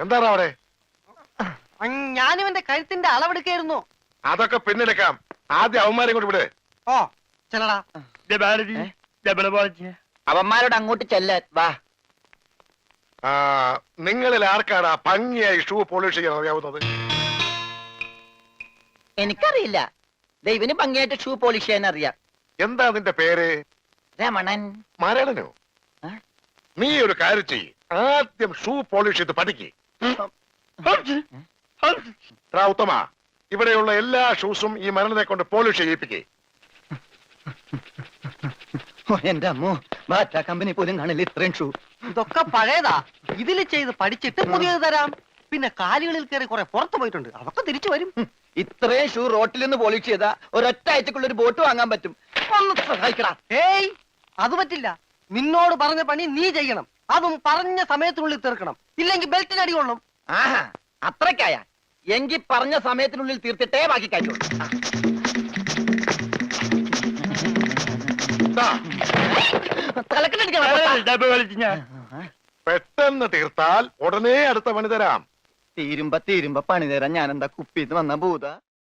എന്താണ് അവിടെ? ഞാനിവന്റെ കഴുത്തിന്റെ അളവെടുക്കായിരുന്നു. അതൊക്കെ പിന്നെടുക്കാം. ആദ്യം അവന്മാരെ കൊണ്ട് വിട്. ഓ ചെല്ലടാ. അവന്മാരോട് അങ്ങോട്ട് ചെല്ലാൻ വാ. നിങ്ങളിൽ ആർക്കാടാ ഭംഗിയായി ഷൂ പോളിഷ് ചെയ്യാൻ അറിയാവുന്നത്? എനിക്കറിയില്ല. ദൈവന് ഭംഗിയായിട്ട് ഷൂ പോളിഷ് ചെയ്യാൻ അറിയാം. എന്താ നിന്റെ പേര്? രമണൻ. മരണനോ? നീ ഒരു കാര്യം ചെയ്യ്, ആദ്യം ഷൂ പോളിഷ് ചെയ്ത് പഠിക്ക്. ഉത്തമ, ഇവിടെയുള്ള എല്ലാ ഷൂസും ഈ മരണനെ കൊണ്ട് പോളിഷ് ചെയ്യിപ്പിക്കേ. എന്റെ അമ്മോ, ബാറ്റ കമ്പനി പോലും കാണില്ല ഇത്രയും ഷൂ. ഇതൊക്കെ പഴയതാ. ഇതില് ചെയ്ത് പഠിച്ചിട്ട് പുതിയത് തരാം. പിന്നെ കാലുകളിൽ കയറി കുറെ പുറത്തു പോയിട്ടുണ്ട്, അതൊക്കെ തിരിച്ചു വരും. ഇത്രയും ഷൂ റോട്ടിൽ നിന്ന് പോളിഷ് ചെയ്താ ഒരൊറ്റ ആഴ്ചക്കുള്ള ഒരു ബോട്ട് വാങ്ങാൻ പറ്റും. ഒന്ന് സഹായിക്കടാ. ഏയ്, അത് പറ്റില്ല. നിന്നോട് പറഞ്ഞ പണി നീ ചെയ്യണം. അതും പറഞ്ഞ സമയത്തിനുള്ളിൽ തീർക്കണം. ഇല്ലെങ്കിൽ ബെൽറ്റിന് അടി കൊള്ളും. ആഹാ, അത്രക്കായ എങ്കിൽ പറഞ്ഞ സമയത്തിനുള്ളിൽ തീർത്തിട്ടേ ബാക്കി കാര്യമുള്ളൂ. പെട്ടെന്ന് തീർത്താൽ ഉടനെ അടുത്ത പണി തരാം. തീരുമ്പ പണി തരാൻ ഞാൻ എന്താ കുപ്പിന്ന് വന്ന ഭൂത?